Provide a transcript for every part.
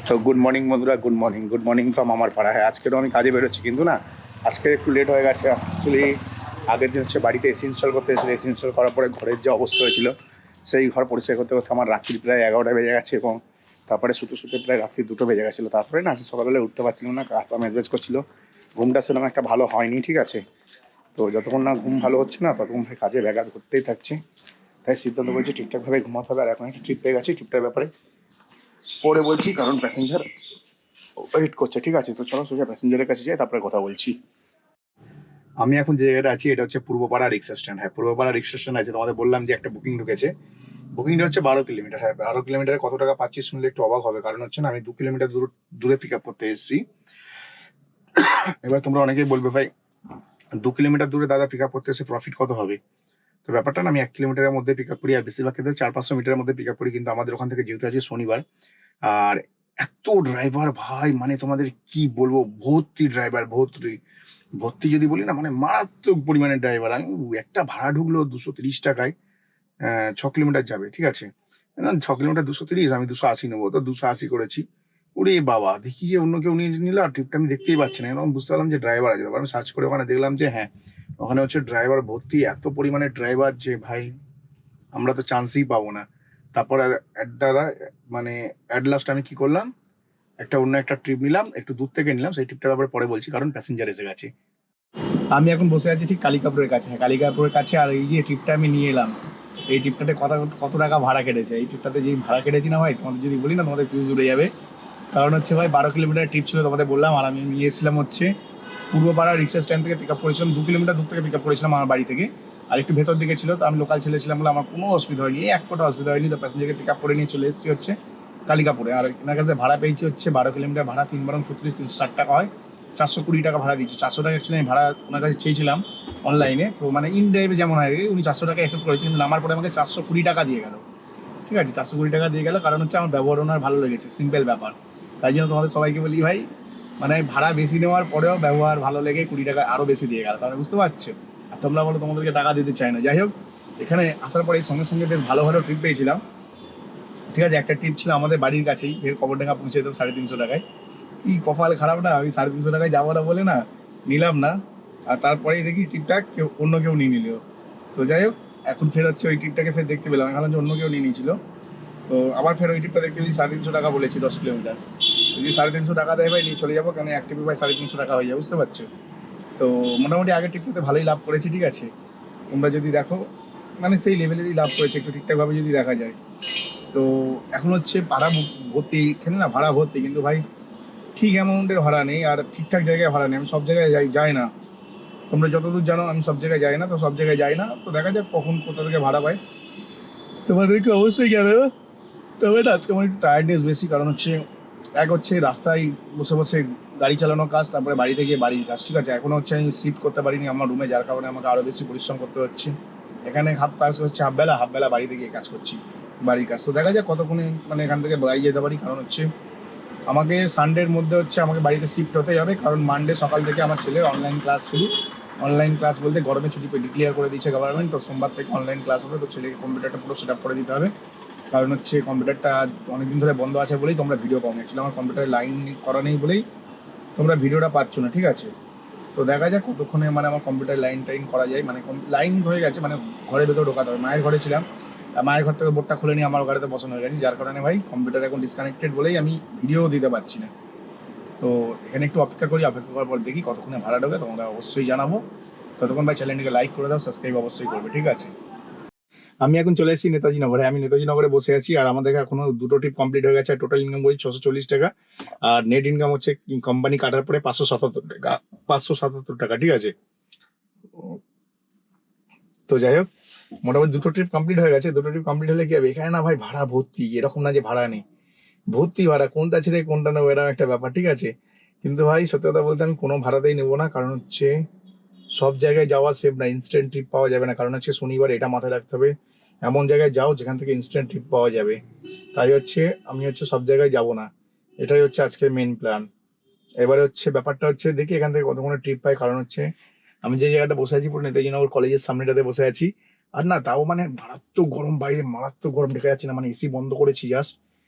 তো good morning বন্ধুরা, good morning from আমার পাড়া। হ্যাঁ, আজকেরও আমি কাজে বেরোচ্ছি, কিন্তু না আজকে একটু লেট হয়ে গেছে। অ্যাকচুয়ালি আগের দিন হচ্ছে বাড়িতে এসি ইনস্টল করতে এসেছিলো। এসি ইনস্টল করার পরে ঘরের যে অবস্থা হয়েছিল, সেই ঘর পরিষ্কার করতে করতে আমার রাত্রি প্রায় 11টা বেজে গেছে, এবং তারপরে শুতে প্রায় রাত্রি 2টো বেজে গেছিলো। তারপরে না আজকে সকালবেলা উঠতে পারছিলাম না, হাত পা মেজমেজ করছিলো। ঘুমটা সেরকম একটা ভালো হয়নি, ঠিক আছে। তো যতক্ষণ না ঘুম ভালো হচ্ছে না, ততক্ষণ ভাই কাজে ব্যাঘাত ঘটতেই থাকছে। তাই সিদ্ধান্ত করেছি ঠিকঠাকভাবে ঘুমাতে হবে। আর এখন একটা ট্রিপ পেয়ে গেছি, ট্রিপটার ব্যাপারে পরে বলছি, কারণ প্যাসেঞ্জার ওয়েট করছে, ঠিক আছে। তো চলো সোজা প্যাসেঞ্জারের কাছে যাই, তারপরে কথা বলছি। আমি এখন যে জায়গাটা আছি, এটা হচ্ছে পূর্বপাড়া রিক্সা স্ট্যান্ড। হ্যাঁ, পূর্বপাড়া রিক্সা স্ট্যান্ড আছে। তোমাদের বললাম যে একটা বুকিং ঢুকেছে। বুকিংটা হচ্ছে 12 কিলোমিটার। হ্যাঁ, 12 কিলোমিটারে কত টাকা পাচ্ছি শুনলে একটু অবাক হবে, কারণ হচ্ছে না আমি 2 কিলোমিটার দূরে পিক আপ করতে এসেছি। এবার তোমরা অনেকেই বলবে, ভাই 2 কিলোমিটার দূরে দাদা পিক আপ করতে এসে প্রফিট কত হবে? তো ব্যাপারটা না, আমি 1 কিলোমিটারের মধ্যে পিক আপ করি, আর বেশিরভাগ ক্ষেত্রে 400-500 মিটারের মধ্যে পিক আপ করি। কিন্তু আমাদের ওখান থেকে যেহেতু আজকে শনিবার, আর এত ড্রাইভার ভাই, মানে তোমাদের কি বলবো, ভর্তি ড্রাইভার, ভর্তি যদি বলি না, মানে মারাত্মক পরিমাণে ড্রাইভার। আমি একটা ভাড়া ঢুকলো 230 টাকায়, 6 কিলোমিটার যাবে, ঠিক আছে। 6 কিলোমিটার 230, আমি 280 নেবো, তো 280 করেছি। ওরে বাবা, দেখি যে অন্য কেউ নিয়ে নিল, আর ট্রিপটা আমি দেখতেই পাচ্ছি না। এবং বুঝতে পারলাম যে ড্রাইভার আছে। তারপর আমি সার্চ করে ওখানে দেখলাম যে হ্যাঁ, ওখানে হচ্ছে ড্রাইভার ভর্তি, এত পরিমাণে ড্রাইভার যে ভাই আমরা তো চান্সই পাবো না। তারপর মানে অ্যাট লাস্ট আমি কি করলাম, অন্য একটা ট্রিপ নিলাম, একটু দূর থেকে নিলাম। সেই ট্রিপটার ব্যাপারে পরে বলছি, কারণ প্যাসেঞ্জার এসে গেছে। আমি এখন বসে আছি ঠিক কালিকাপুরের কাছে। হ্যাঁ, কালিকাপুরের কাছে। আর এই যে ট্রিপটা আমি নিয়ে এলাম, এই ট্রিপটাতে কত টাকা ভাড়া কেটেছে? এই ট্রিপটাতে যে ভাড়া কেটেছি না ভাই, তোমাদের যদি বলি না, তোমাদের ফিউজ উড়ে যাবে। কারণ হচ্ছে ভাই 12 কিলোমিটার ট্রিপ ছিল, তোমাদের বললাম। আর আমি নিয়ে এসেছিলাম হচ্ছে পূর্বপাড়া রিক্সা স্ট্যান্ড থেকে পিক আপ করেছিলাম, 2 কিলোমিটার দূর থেকে পিক আপ করেছিলাম আমার বাড়ি থেকে। আর একটু ভেতর দিকে ছিল, তো আমি লোকাল ছেলে ছিলাম বলে আমার কোনো অসুবিধা হয়নি, এক ফোঁটা অসুবিধা হয়নি। তো প্যাসেঞ্জারকে পিক আপ করে নিয়ে চলে এসেছি হচ্ছে কালিকাপুরে। আর এনার কাছে ভাড়া পেয়েছি হচ্ছে 12 কিলোমিটার ভাড়া 3×36, 360 টাকা হয়। 420 টাকা ভাড়া দিচ্ছি। 400 টাকা অ্যাকচুয়ালি আমি ভাড়া ওনার কাছে চেয়েছিলাম অনলাইনে। তো মানে ইন ড্রাইভে যেমন হয়, উনি 400 টাকা অ্যাকসেপ্ট করেছেন, কিন্তু নামার পরে আমাকে 420 টাকা দিয়ে গেল। ঠিক আছে, 420 টাকা দিয়ে গেল, কারণ হচ্ছে আমার ব্যবহার ওনার ভালো লেগেছে, সিম্পল ব্যাপার। তাই জন্য তোমাদের সবাইকে বলি ভাই, মানে ভাড়া বেশি নেওয়ার পরেও ব্যবহার ভালো লেগে 20 টাকা আরও বেশি দিয়ে গেল, তাহলে বুঝতে পারছো। আর তোমরা বলো তোমাদেরকে টাকা দিতে চাই না। যাই হোক, এখানে আসার পরে সঙ্গে সঙ্গে বেশ ভালো ভালো ট্রিপ পেয়েছিলাম। ঠিক আছে, একটা ট্রিপ ছিল আমাদের বাড়ির কাছেই, ফের কবরডাঙ্গা পৌঁছে যেতাম 350 টাকায়। কি কপাল খারাপ না, আমি 350 টাকায় যাবো না বলে না নিলাম না। আর তারপরেই দেখি ট্রিপটা অন্য কেউ নিয়ে নিল। তো যাই হোক, এখন ফের হচ্ছে ওই ট্রিপটাকে ফের দেখতে পেলাম। আমি ভাবলাম যে অন্য কেউ নিয়ে নিয়েছিল। তো আবার ফের ওই ট্রিপটা দেখতে পেয়েছি 350 টাকা বলেছি 10 কিলোমিটার। যদি 350 টাকা দেয় ভাই নিয়ে চলে যাবো, কেন এক ট্রিপে ভাই 350 টাকা হয়ে যায়, বুঝতে পারছো। তো মোটামুটি আগের ট্রিপটাতে ভালোই লাভ করেছি, ঠিক আছে। তোমরা যদি দেখো, মানে সেই লেভেলেরই লাভ করেছে একটু ঠিকঠাকভাবে যদি দেখা যায়। তো এখন হচ্ছে ভাড়া ভর্তি, এখানে না ভাড়া ভর্তি, কিন্তু ভাই ঠিক অ্যামাউন্টের ভাড়া নেই, আর ঠিকঠাক জায়গায় ভাড়া নেই। আমি সব জায়গায় যাই না। তোমরা যতদূর জানো আমি সব জায়গায় যাই না, তো সব জায়গায় যাই না। তো দেখা যাক কখন কোথা থেকে ভাড়া পাই, তোমাদেরকে অবশ্যই জানাবো। তবে না আজকে আমার একটু টায়ার্ডনেস বেশি, কারণ হচ্ছে রাস্তায় বসে বসে গাড়ি চালানোর কাজ, তারপরে বাড়িতে গিয়ে বাড়ির কাজ, ঠিক আছে। এখনও হচ্ছে আমি শিফট করতে পারিনি আমার রুমে, যার কারণে আমাকে আরও বেশি পরিশ্রম করতে হচ্ছে। এখানে হাফ কাজ হচ্ছে হাফ বেলা বাড়িতে গিয়ে কাজ করছি, বাড়ির কাজ। তো দেখা যাক কতক্ষণে মানে এখান থেকে বাড়ি যেতে পারি, কারণ হচ্ছে আমাকে সানডের মধ্যে হচ্ছে আমাকে বাড়িতে শিফট হতে হবে, কারণ মানডে সকাল থেকে আমার ছেলের অনলাইন ক্লাস শুরু। অনলাইন ক্লাস বলতে গরমে ছুটি ডিক্লেয়ার করে দিয়েছে গভর্নমেন্ট, তো সোমবার থেকে অনলাইন ক্লাস হবে। তো ছেলেকে কম্পিউটারটা পুরো সেট আপ করে দিতে হবে, কারণ হচ্ছে কম্পিউটারটা অনেকদিন ধরে বন্ধ আছে বলেই তোমরা ভিডিও পাও না। অ্যাকচুয়ালি আমার কম্পিউটারে লাইন করা নেই বলেই তোমরা ভিডিওটা পাচ্ছ না, ঠিক আছে। তো দেখা যাক কতক্ষণে মানে আমার কম্পিউটার লাইন টাইন করা যায়, মানে লাইন হয়ে গেছে, মানে ঘরের ভেতরে ঢোকাতে হবে। মায়ের ঘরে ছিলাম, মায়ের ঘর থেকে বোর্ডটা খুলে নিয়ে আমার ঘরেতে বসানো হয়ে গেছে, যার কারণে ভাই কম্পিউটার এখন ডিসকানেক্টেড বলেই আমি ভিডিও দিতে পারছি না। তো এখানে একটু অপেক্ষা করি, অপেক্ষা করার পর দেখি কতক্ষণে ভাড়া ঢোকে, তোমরা অবশ্যই জানাবো। ততক্ষণ ভাই চ্যানেলটিকে লাইক করে দাও, সাবস্ক্রাইব অবশ্যই করবে, ঠিক আছে। আমি এখন চলে এসেছি নেতাজি নগরে। আমি নেতাজি নগরে বসে আছি, আর আমাদের এখনো 2টো ট্রিপ কমপ্লিট হয়ে গেছে। টোটাল ইনকাম করি 640 টাকা, আর নেট ইনকাম হচ্ছে কোম্পানি কাটার পরে 577 টাকা, 577 টাকা, ঠিক আছে। তো যাই হোক, মোটামুটি 2টো ট্রিপ কমপ্লিট হয়ে গেছে। 2টো ট্রিপ কমপ্লিট হলে কি হবে, এখানে না ভাই ভাড়া ভর্তি, এরকম না যে ভাড়া নেই, ভর্তি ভাড়া। কোনটা ছেড়ে কোনটা নেবো, এরকম একটা ব্যাপার, ঠিক আছে। কিন্তু ভাই সত্যি কথা বলতে আমি কোনো ভাড়াতেই নেবো না, কারণ হচ্ছে সব জায়গায় যাওয়া সেফ না, ইনস্ট্যান্ট ট্রিপ পাওয়া যাবে না। কারণ হচ্ছে শনিবার এটা মাথায় রাখতে হবে, এমন জায়গায় যাও যেখান থেকে ইনস্ট্যান্ট ট্রিপ পাওয়া যাবে। তাই হচ্ছে আমি হচ্ছে সব জায়গায় যাব না, এটাই হচ্ছে আজকের মেন প্ল্যান। এবারে হচ্ছে ব্যাপারটা হচ্ছে দেখি এখান থেকে কতক্ষণে ট্রিপ পাই, কারণ হচ্ছে আমি যে জায়গাটা বসে আছি পুরো নেতাজি নগর কলেজের সামনেটাতে বসে আছি। আর না তাও মানে মারাত্মক গরম, বাইরে মারাত্মক গরম, দেখা যাচ্ছে না, মানে এসি বন্ধ করেছি জাস্ট,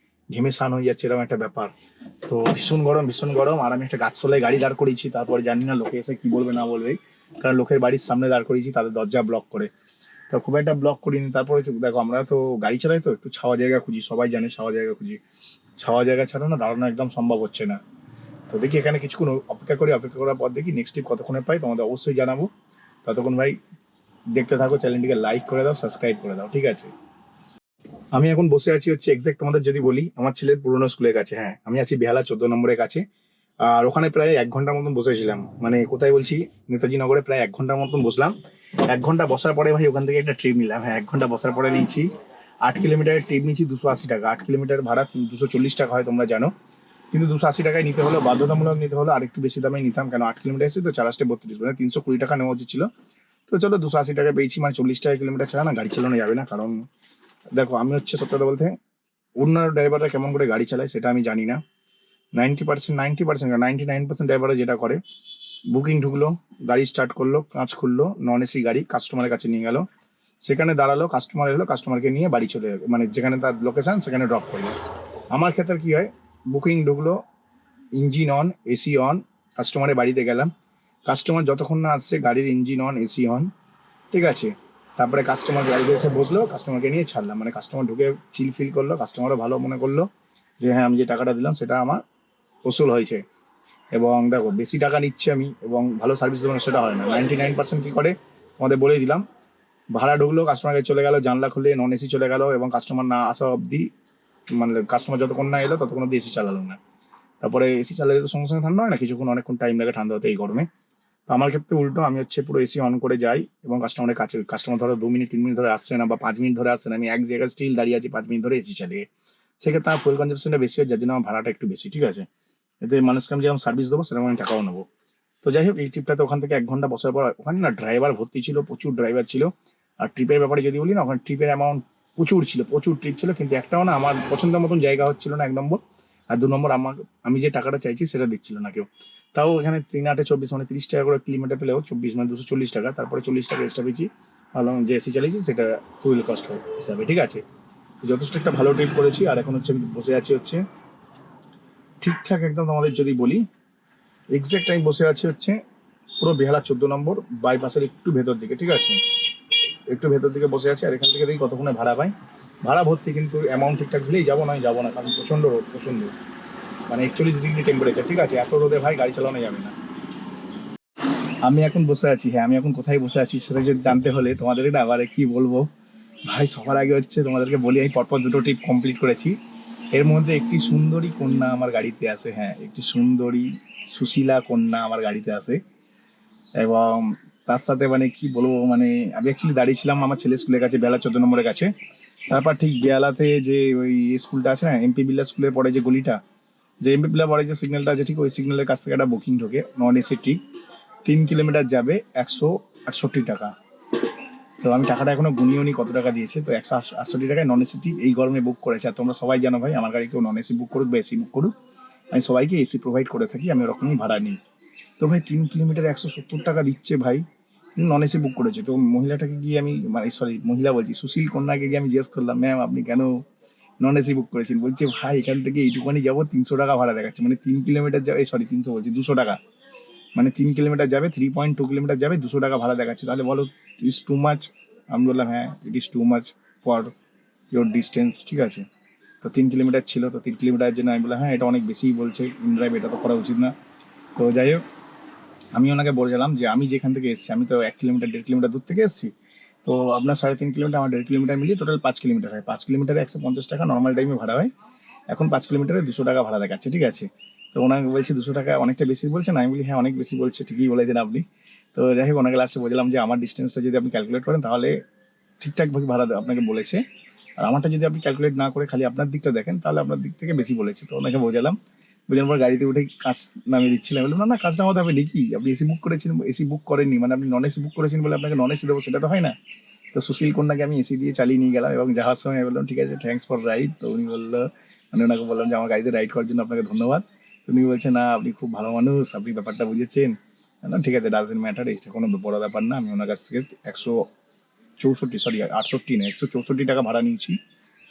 ঘেমে স্নান হয়ে যাচ্ছে, এরকম একটা ব্যাপার। তো ভীষণ গরম। আর আমি একটা গাছতলায় গাড়ি দাঁড় করিয়েছি, তারপরে জানি না লোকে এসে কি বলবে না বলবে, কারণ লোকের বাড়ির সামনে দাঁড় করিয়েছি, তাদের দরজা ব্লক করে। তো খুব একটা ব্লক করিনি। তারপরে দেখো আমরা তো গাড়ি চালাই, তো একটু ছাওয়া জায়গা খুঁজি, সবাই জানে ছাওয়া জায়গা খুঁজি। ছাওয়া জায়গা ছাড়া না দাঁড়ানো একদম সম্ভব হচ্ছে না। তো দেখি এখানে কিছুক্ষণ অপেক্ষা করার পর দেখি নেক্সট ট্রিপ কতক্ষণে পাই, তোমাদের অবশ্যই জানাবো। ততক্ষণ ভাই দেখতে থাকো, চ্যানেলটিকে লাইক করে দাও, সাবস্ক্রাইব করে দাও, ঠিক আছে। আমি এখন বসে আছি হচ্ছে এক্সাক্ট তোমাদের যদি বলি, আমার ছেলের পুরোনো স্কুলের কাছে। হ্যাঁ, আমি আছি বেহালা 14 নম্বরের কাছে। আর ওখানে প্রায় 1 ঘন্টার মতন বসেছিলাম, মানে কোথায় বলছি, নেতাজি নগরে প্রায় 1 ঘন্টার মতন বসলাম। 1 ঘন্টা বসার পরে ভাই ওখান থেকে একটা ট্রিপ নিলাম। হ্যাঁ, 1 ঘন্টা বসার পরে নিয়েছি 8 কিলোমিটারের ট্রিপ নিয়েছি, 280 টাকা। 8 কিলোমিটার ভাড়া 240 টাকা হয়, তোমরা জানো। কিন্তু 280 টাকায় নিতে হলো, বাধ্যতামূলক নিতে হলো। আর একটু বেশি দামে নিতাম, কেন 8 কিলোমিটার এসে তো 4 32, মানে 320 টাকা নেওয়া উচিত ছিল। তো চলো 280 টাকা পেয়েছি, মানে 40 টাকা কিলোমিটার ছাড়া না গাড়ি চালানো যাবে না। কারণ দেখো, আমি হচ্ছে সত্যি কথা বলতে, অন্য ড্রাইভাররা কেমন করে গাড়ি চালায় সেটা আমি জানি না। 99% ড্রাইভাররা যেটা করে, বুকিং ঢুকলো, গাড়ি স্টার্ট করলো, কাঁচ খুললো, নন এসি গাড়ি কাস্টমারের কাছে নিয়ে গেল, সেখানে দাঁড়ালো, কাস্টমার এলো, কাস্টমারকে নিয়ে বাড়ি চলে যাবে, মানে যেখানে তার লোকেশন সেখানে ড্রপ করলো। আমার ক্ষেত্রে কি হয়, বুকিং ঢুকলো, ইঞ্জিন অন, এসি অন, কাস্টমারের বাড়িতে গেলাম, কাস্টমার যতক্ষণ না আসছে গাড়ির ইঞ্জিন অন, এসি অন, ঠিক আছে। তারপরে কাস্টমার গাড়িতে এসে বসলো, কাস্টমারকে নিয়ে ছাড়লাম, মানে কাস্টমার ঢুকে চিল ফিল করলো, কাস্টমারও ভালো মনে করলো যে হ্যাঁ, আমি যে টাকাটা দিলাম সেটা আমার ওসুল হয়েছে। এবং দেখো, বেশি টাকা নিচ্ছে আমি এবং ভালো সার্ভিস দেবো না সেটা হয় না। 99% কী করে তোমাদের বলেই দিলাম, ভাড়া ঢুকলো, কাস্টমারকে চলে গেল, জানলা খুলে নন এসি চলে গেল, এবং কাস্টমার না আসা অবধি, মানে কাস্টমার যতক্ষণ না এলো ততক্ষণ অবধি এসি চালালো না। তারপরে এসি চালালে তো সঙ্গে সঙ্গে ঠান্ডা হয় না, কিছুক্ষণ অনেকক্ষণ টাইম লাগে ঠান্ডা হতে এই গরমে। তো আমার ক্ষেত্রে উল্টো, আমি হচ্ছে পুরো এসি অন করে যাই এবং কাস্টমারের কাছে, কাস্টমার ধরো 2 মিনিট 3 মিনিট ধরে আসছে না বা 5 মিনিট ধরে আসছে না, আমি এক জায়গায় স্টিল দাঁড়িয়ে আছি 5 মিনিট ধরে এসি চালিয়ে, সেক্ষেত্রে আমার ফুয়েল কনজাম্পশনটা বেশি হয়, যার জন্য আমার ভাড়াটা একটু বেশি, ঠিক আছে। এতে মানুষকে আমি যেরকম সার্ভিস দেবো সেরকম আমি টাকাও নেবো। তো যাই হোক, এই ট্রিপটাতে ওখান থেকে 1 ঘন্টা বসার পর, ওখানে না ড্রাইভার ভর্তি ছিল, প্রচুর ড্রাইভার ছিল। আর ট্রিপের ব্যাপারে যদি বলি না, ওখানে ট্রিপের অ্যামাউন্ট প্রচুর ছিল, প্রচুর ট্রিপ ছিল, কিন্তু একটাও না আমার পছন্দের মতন জায়গা হচ্ছিল না, 1 নম্বর। আর 2 নম্বর, আমি যে টাকাটা চাইছি সেটা দিচ্ছিল না কেউ। তাও এখানে 3 8 24, মানে 30 টাকা করে কিলোমিটার পেলেও 24, মানে 240 টাকা, তারপরে 40 টাকা এক্সট্রা পেয়েছি। ভাবলাম যে এসি চালিয়েছি সেটা ফুয়েল কস্ট হিসাবে, ঠিক আছে। তো যথেষ্ট একটা ভালো ট্রিপ করেছি। আর এখন হচ্ছে আমি বসে আছি হচ্ছে ঠিকঠাক একদম তোমাদের যদি বলি, এক্সাক্ট আমি বসে আছি হচ্ছে পুরো বেহালা 14 নম্বর বাইপাসের একটু ভেতর দিকে, ঠিক আছে। একটু ভেতর দিকে বসে আছি। আর এখান থেকে দেখি কতক্ষণে ভাড়া পাই। ভাড়া ভর্তি, কিন্তু অ্যামাউন্ট ঠিকঠাক দিলেই যাবো, নয় যাবো না, কারণ প্রচণ্ড রোদ, প্রচণ্ড, মানে 41 ডিগ্রি টেম্পারেচার, ঠিক আছে। এত রোদে ভাই গাড়ি চালানো যাবে না। আমি এখন বসে আছি, হ্যাঁ, আমি এখন কোথায় বসে আছি সেটা যদি জানতে হলে তোমাদের না আবার কি বলবো ভাই, সবার আগে হচ্ছে তোমাদেরকে বলি, আমি পরপর 2টো ট্রিপ কমপ্লিট করেছি। এর মধ্যে একটি সুন্দরী কন্যা আমার গাড়িতে আসে, হ্যাঁ, একটি সুন্দরী সুশীলা কন্যা আমার গাড়িতে আসে। এবং তার সাথে মানে কি বলবো, মানে আমি অ্যাকচুয়ালি দাঁড়িয়েছিলাম আমার ছেলের স্কুলের কাছে, বেলা 14 নম্বরের কাছে। তারপর ঠিক বেলাতে যে ওই স্কুলটা আছে না, এমপি বিল্লা স্কুলের পরে যে গলিটা, যে এমপি বিল্লা পরে যে সিগন্যালটা আছে, ঠিক ওই সিগন্যালের কাছ থেকে একটা বুকিং ঢোকে, নন এসি ট্রিপ, 3 কিলোমিটার যাবে, 168 টাকা। তো আমি টাকাটা এখনো গুনিও নি কত টাকা দিয়েছে, তো 168 টাকায় নন এসি ট্রিপ এই গরমে বুক করেছে। আর তোমরা সবাই জানো ভাই, আমার গাড়ি কেউ নন এসি বুক করুক বা এসি বুক করুক, আমি সবাইকে এসি প্রোভাইড করে থাকি, আমি ওরকমই ভাড়া নিই। তো ভাই 3 কিলোমিটার 170 টাকা দিচ্ছে ভাই, নন এসি বুক করেছে। তো মহিলাটাকে গিয়ে আমি, মানে সরি মহিলা বলছি, সুশীল কন্যাকে গিয়ে আমি জিজ্ঞেস করলাম, ম্যাম আপনি কেন নন এসি বুক করেছেন? বলছে ভাই এখান থেকে এইটুকুনি যাবো 300 টাকা ভাড়া দেখাচ্ছে, মানে 3 কিলোমিটার যাবে, সরি 300 বলছি, 200 টাকা, মানে 3 কিলোমিটার যাবে, 3.2 কিলোমিটার যাবে, 200 টাকা ভাড়া দেখাচ্ছে। তাহলে বলো, ইটস টু মাচ? আমি বললাম হ্যাঁ, it is too much for your distance, ঠিক আছে। তো 3 কিলোমিটার ছিল, তো 3 কিলোমিটারের জন্য আমি বললাম হ্যাঁ, এটা অনেক বেশিই বলছে, ইন ড্রাইভ এটা তো করা উচিত না। তো যাই হোক, আমি ওনাকে বলছিলাম যে আমি যেখান থেকে এসেছি, আমি তো 1 কিলোমিটার 1.5 কিলোমিটার দূর থেকে এসেছি। তো আপনার 3.5 কিলোমিটার, আমার 1.5 কিলোমিটার মিলিয়ে টোটাল 5 কিলোমিটার হয়। 5 কিলোমিটারে 150 টাকা নর্মাল টাইমে ভাড়া হয়, এখন 5 কিলোমিটারে 200 টাকা ভাড়া দেখাচ্ছে, ঠিক আছে। তো ওনাকে বলছি 200 টাকা অনেকটা বেশি বলছে না, আমি বলি হ্যাঁ অনেক বেশি বলছে, ঠিকই বলেছেন আপনি। তো যাই হোক, ওনাকে লাস্টে বললাম যে আমার ডিস্টেন্সটা যদি আপনি ক্যালকুলেট করেন তাহলে ঠিকঠাকভাবে ভাড়া আপনাকে বলেছে, আর আমারটা যদি আপনি ক্যালকুলেট না করে খালি আপনার দিকটা দেখেন তাহলে আপনার দিক থেকে বেশি বলেছে। তো ওনাকে বোঝালাম, বোঝানোর পর গাড়িতে উঠে কাজ নামিয়ে দিচ্ছিলাম, বললাম না না, কাজ নামাতে হবে নাকি, আপনি এসি বুক করেছেন, এসি বুক করেননি, মানে আপনি নন এসি বুক করেছেন বলে আপনাকে নন এসি দেবো, সেটা তো হয় না। তো সুশীল কন্যাকে আমি এসি দিয়ে চালিয়ে নিয়ে গেলাম, এবং যাওয়ার সময় বললাম ঠিক আছে, থ্যাঙ্কস ফর রাইড। তো উনি বললো, মানে ওনাকে বললাম যে আমার গাড়িতে রাইড করার জন্য আপনাকে ধন্যবাদ। তো উনি বলছে না আপনি খুব ভালো মানুষ, আপনি ব্যাপারটা বুঝেছেন। বললাম ঠিক আছে, ডাজেন্ট ম্যাটার, এটা কোনো বড় ব্যাপার না। আমি ওনার কাছ থেকে 164, সরি 68 না, 164 টাকা ভাড়া নিয়েছি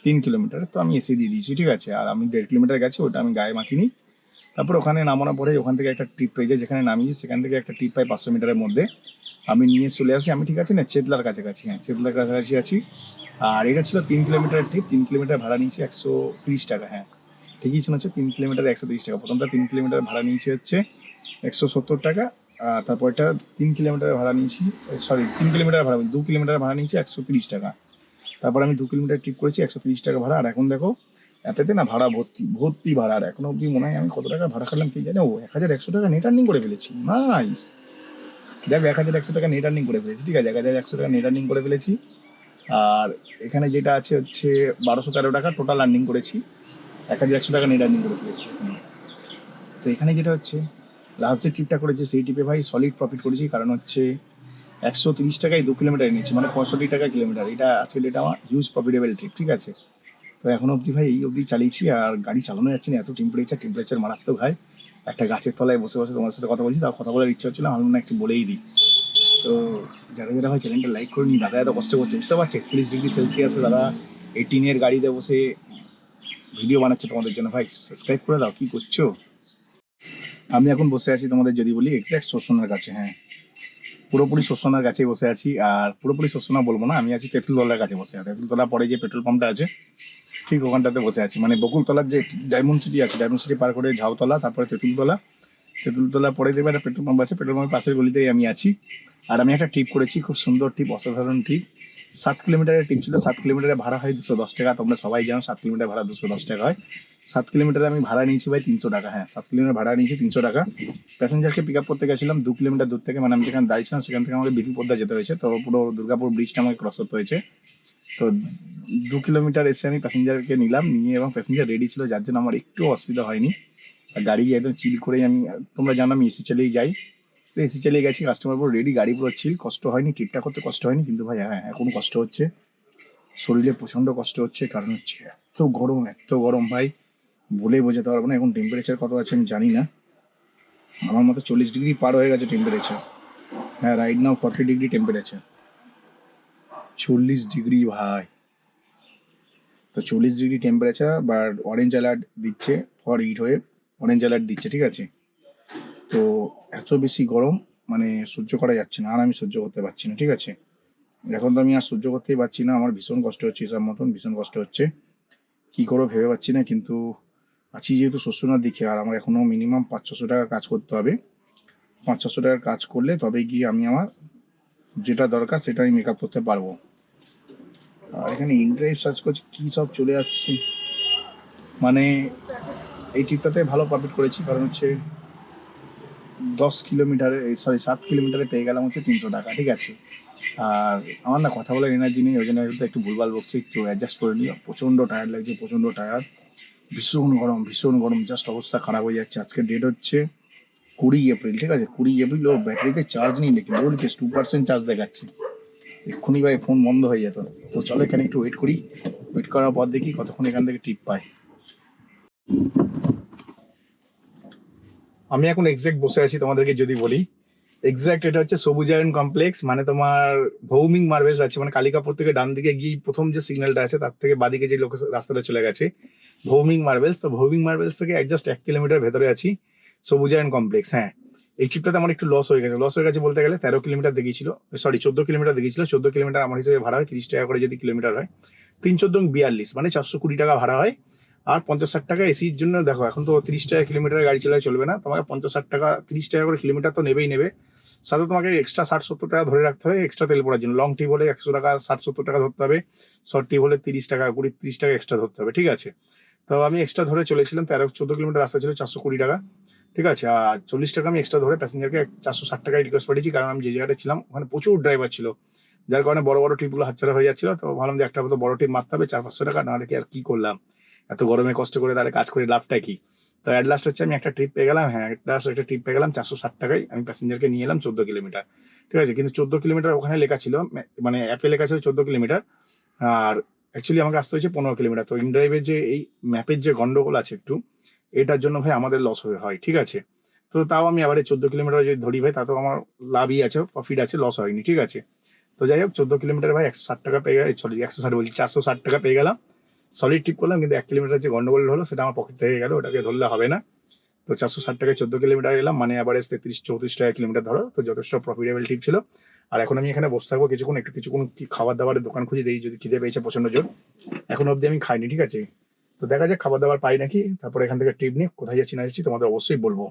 3 কিলোমিটার, তো আমি এসি দিয়ে দিয়েছি, ঠিক আছে। আর আমি 1.5 কিলোমিটার গেছি, ওটা আমি গায়ে মাখিনি। তারপর ওখানে নামানোর পরে ওখান থেকে একটা ট্রিপ পেয়ে যায়, যেখানে নামিয়েছি সেখান থেকে একটা ট্রিপ পাই 500 মিটারের মধ্যে। আমি নিয়ে চলে আসি, আমি ঠিক আছে না চেতলার কাছাকাছি, হ্যাঁ চেতলার কাছাকাছি আছি। আর এটা ছিল 3 কিলোমিটারের ট্রিপ, 3 কিলোমিটার ভাড়া নিয়েছি 130 টাকা, হ্যাঁ ঠিকই শুনেছো, 3 কিলোমিটার 130 টাকা। প্রথমটা 3 কিলোমিটার ভাড়া নিয়েছি হচ্ছে 170 টাকা। তারপরটা 3 কিলোমিটার ভাড়া নিয়েছি, সরি 3 কিলোমিটার ভাড়া, 2 কিলোমিটার ভাড়া নিয়েছি 130 টাকা। তারপর আমি 2 কিলোমিটার ট্রিপ করেছি 130 টাকা ভাড়া। আর এখন দেখো অ্যাপেতে না ভাড়া ভর্তি ভর্তি ভাড়া। আর এখনো অবধি মনে হয় আমি কত টাকা ভাড়া খালাম কি জানো, 1100 টাকা নেট আর্নিং করে ফেলেছি। নাইস, দেখো 1100 টাকা নেট আর্নিং করে ফেলেছি, ঠিক আছে, 1100 টাকা নেট আর্নিং করে ফেলেছি। আর এখানে যেটা আছে হচ্ছে 1213 টাকা টোটাল আর্নিং করেছি, 1100 টাকা নেট আর্নিং করে ফেলেছি। তো এখানে যেটা হচ্ছে লাস্ট যে ট্রিপটা করেছি সেই ট্রিপে ভাই সলিড প্রফিট করেছি, কারণ হচ্ছে 130 টাকায় 2 কিলোমিটার নিয়েছি, মানে 65 টাকা কিলোমিটার। এটা আজকে ডেট আমার হিউজ প্রফিটেবল ট্রিপ, ঠিক আছে। তো এখন অবধি ভাই এই অবধি চালিয়েছি, আর গাড়ি চালানো যাচ্ছে না, এত টেম্পারেচার মারাত্মক হয়। একটা গাছের তলায় বসে বসে তোমার সাথে কথা বলছি, তাও কথা বলার ইচ্ছা হচ্ছিল, আমার না একটু বলেই দিই। তো যারা যারা ভাই চ্যানেলটা লাইক করে নি, দাদা এত কষ্ট করছে বুঝতে পারছে, 41 ডিগ্রি সেলসিয়াসে দাদা 18-এর গাড়িতে বসে ভিডিও বানাচ্ছে তোমাদের জন্য। ভাই সাবস্ক্রাইব করে দাও, কি করছো। আমি এখন বসে আছি তোমাদের যদি বলি এক্স্যাক্ট শোষণার কাছে, হ্যাঁ পুরোপুরি শোষণার কাছে বসে আছি। আর পুরোপুরি শোষণা বলবো না, আমি আছি তেঁতুলতলার কাছে বসে আছি। তেঁতুলতলা পরে যে পেট্রোল পাম্পটা আছে ঠিক ওখানটাতে বসে আছি, মানে বকুলতলার যে ডায়মন্ড সিটি আছে, ডায়মন্ড সিটি পার করে ঝাউতলা, তারপরে তেঁতুলতলা, তেঁতুলতলা পরে দেবে একটা পেট্রোল পাম্প আছে, পেট্রোল পাম্পের পাশের গলিতেই আমি আছি। আর আমি একটা ট্রিপ করেছি, খুব সুন্দর ট্রিপ, অসাধারণ ট্রিপ। 7 কিলোমিটারের ট্রিপ ছিল। 7 কিলোমিটারের ভাড়া হয় 210 টাকা, তোমরা সবাই জানো 7 কিলোমিটার ভাড়া 210 টাকা হয়। 7 কিলোমিটার আমি ভাড়া নিয়েছি ভাই 300 টাকা, হ্যাঁ 7 কিলোমিটার ভাড়া নিয়েছি 300 টাকা। প্যাসেঞ্জারকে পিক আপ করতে গেছিলাম 2 কিলোমিটার দূর থেকে, মানে আমি যেখানে দাঁড়িয়েছিলাম সেখান থেকে আমাকে বিপি পদ্মা যেতে হয়েছে, তো পুরো দুর্গাপুর ব্রিজটা আমাকে ক্রস করতে হয়েছে। তো 2 কিলোমিটার এসে আমি প্যাসেঞ্জারকে নিলাম, নিয়ে এবং প্যাসেঞ্জার রেডি ছিল, যার জন্য আমার একটু অসুবিধা হয়নি। আর গাড়ি একদম চিল করেই আমি, তোমরা জানো আমি এসি চালিয়ে যাই, তো এসি চালিয়ে গেছি, কাস্টমার পুরো রেডি, গাড়ি পুরো চিল, কষ্ট হয়নি, ট্রিপটা করতে কষ্ট হয়নি। কিন্তু ভাই হ্যাঁ এখন কষ্ট হচ্ছে, শরীরে প্রচণ্ড কষ্ট হচ্ছে, কারণ হচ্ছে এত গরম ভাই, বলে বোঝাতে পারবো না। এখন টেম্পারেচার কত আছে আমি জানি না, আমার মতো 40 ডিগ্রি পার হয়ে গেছে টেম্পারেচার। হ্যাঁ right now 40 degree temperature, 40 degree ভাই। তো 40 degree temperature, but orange alert দিচ্ছে, for heat wave orange alert দিচ্ছে, ঠিক আছে। তো এত বেশি গরম, মানে সহ্য করা যাচ্ছে না, আর আমি সহ্য করতে পারছি না, ঠিক আছে। এখন তো আমি আর সহ্য করতেই পারছি না, আমার ভীষণ কষ্ট হচ্ছে, হিসাব মতন ভীষণ কষ্ট হচ্ছে, কী করবো ভেবে পাচ্ছি না। কিন্তু আছি যেহেতু শস্যনার দিকে, আর আমার এখনও মিনিমাম 500-600 টাকা কাজ করতে হবে। 500-600 টাকার কাজ করলে তবে গিয়ে আমি আমার যেটা দরকার সেটা আমি মেকআপ করতে পারবো। আর এখানে ইনড্রাইভ সার্চ করছি, কী সব চলে আসছে, মানে এই ট্রিপটাতে ভালো প্রফিট করেছি, কারণ হচ্ছে 7 কিলোমিটারে পেয়ে গেলাম হচ্ছে 300 টাকা, ঠিক আছে। আর আমার না কথা বলার এনার্জি নেই, ওই জন্য একটু ভুলভাল বকছি, একটু অ্যাডজাস্ট করে নিও। প্রচণ্ড টায়ার্ড লাগছে, প্রচণ্ড টায়ার্ড, ভীষণ গরম, জাস্ট অবস্থা খারাপ হয়ে যাচ্ছে। আজকে ডেট হচ্ছে 20 এপ্রিল, ঠিক আছে, 20 এপ্রিল। ও ব্যাটারিতে চার্জ নেই দেখি, বলছে 2% চার্জ দেখাচ্ছে, এক্ষুনি ভাই ফোন বন্ধ হয়ে যেত। তো চলো এখানে একটু ওয়েট করি, ওয়েট করার পর দেখি কতক্ষণ এখান থেকে ট্রিপ পাই। আমি এখন এক্সাক্ট বসে আছি, তোমাদেরকে যদি বলি এক্সাক্ট এটা হচ্ছে সবুজায়ন কমপ্লেক্স, মানে তোমার ভৌমিক মার্বেলস আছে, মানে কালিকাপুর থেকে ডান দিকে গিয়ে প্রথম যে সিগন্যালটা আছে তার থেকে বাদিকে যে রাস্তাটা চলে গেছে ভৌমিক মার্বেলস। তো ভৌমিক মার্বেলস থেকে জাস্ট 1 কিলোমিটার ভেতরে আছি সবুজায়ন কমপ্লেক্স। হ্যাঁ এই ট্রিপটাতে আমার একটু লস হয়ে গেছে বলতে গেলে। 13 কিলোমিটার দেখিয়েছিল, সরি 14 কিলোমিটার দেখিয়েছিল। 14 কিলোমিটার আমার হিসেবে ভাড়া হয় 30 টাকা করে, যদি কিলোমিটার হয় 3-14-42, মানে 420 টাকা ভাড়া হয়। আর 50-60 টাকা এসির জন্য। দেখো এখন তো 30 টাকা কিলোমিটার গাড়ি চালায় চলবে না, তোমাকে 50-60 টাকা 30 টাকা করে কিলোমিটার তো নেবে। সাথে তোমাকে এক্সট্রা 60-70 টাকা ধরে রাখতে হবে এক্সট্রা তেল পড়ার জন্য। লং ট্রিপ হলে 100 টাকা 60-70 টাকা ধরতে হবে, শর্ট ট্রিপ হলে 30 টাকা 20-30 টাকা এক্সট্রা ধরতে হবে, ঠিক আছে। তো আমি এক্সট্রা ধরে চলেছিলাম, 14 কিলোমিটার রাস্তা ছিল, 420 টাকা, ঠিক আছে। আর 40 টাকা আমি এক্সট্রা ধরে প্যাসেঞ্জারকে 460 টাকায় রিকোয়েস্ট পাঠিয়েছি, কারণ আমি যে জায়গাটা ছিলাম ওখানে প্রচুর ড্রাইভার ছিল, যার কারণে বড় ট্রিপগুলো হাতছাড়া হয়ে যাচ্ছিল। তো ভাবলাম যে একটা মতো বড় ট্রিপ মারতে হবে 400-500 টাকা, নাহলে কি আর কি করলাম, এত গরমে কষ্ট করে তাহলে কাজ করে লাভটা কি। তো অ্যাট লাস্ট হচ্ছে আমি একটা ট্রিপ পেয়ে গেলাম, হ্যাঁ একটা ট্রিপ পেয়ে গেলাম 460 টাকায়। আমি প্যাসেঞ্জারকে নিয়ে এলাম 14 কিলোমিটার, ঠিক আছে। কিন্তু 14 কিলোমিটার ওখানে লেখা ছিল, মানে অ্যাপে লেখা ছিল 14 কিলোমিটার, আর অ্যাকচুয়ালি আমাকে আসতে হয়েছে 15 কিলোমিটার। তো ইনড্রাইভের যে এই ম্যাপের যে গন্ডগোল আছে একটু, এটার জন্য ভাই আমাদের লস হয়, ঠিক আছে। তো তাও আমি আবার 14 কিলোমিটার যদি ধরি ভাই, তাতেও আমার লাভই আছে, প্রফিট আছে, লস হয়নি, ঠিক আছে। তো যাই হোক 14 কিলোমিটার ভাই 160 টাকা পেয়ে গেলাম, সরি 160 বলছি 460 টাকা পেয়ে গেলাম। সলিড টিপ করলাম, কিন্তু 1 কিলোমিটার যে গন্ডগোল হলো সেটা আমার পকেট থেকে গেল, ওটাকে ধরলে হবে না। তো 460 টাকায় 14 কিলোমিটার এলাম, মানে অ্যাভারেজ 33-34 টাকা কিলোমিটার ধরো, তো যথেষ্ট প্রফিটেবল টিপ ছিল। আর এখন আমি এখানে বসে থাকবো কিছুক্ষণ কি খাবার দাবারের দোকান খুঁজে দিই, যদি খিদে পেয়েছে প্রচন্ড জোর। এখন অবধি আমি খাইনি, ঠিক আছে। তো দেখা যাক খাবার দাবার পাই নাকি, তারপরে এখান থেকে ট্রিপ নিয়ে কোথায় যাচ্ছি না যাচ্ছি তোমাদের অবশ্যই বলবো।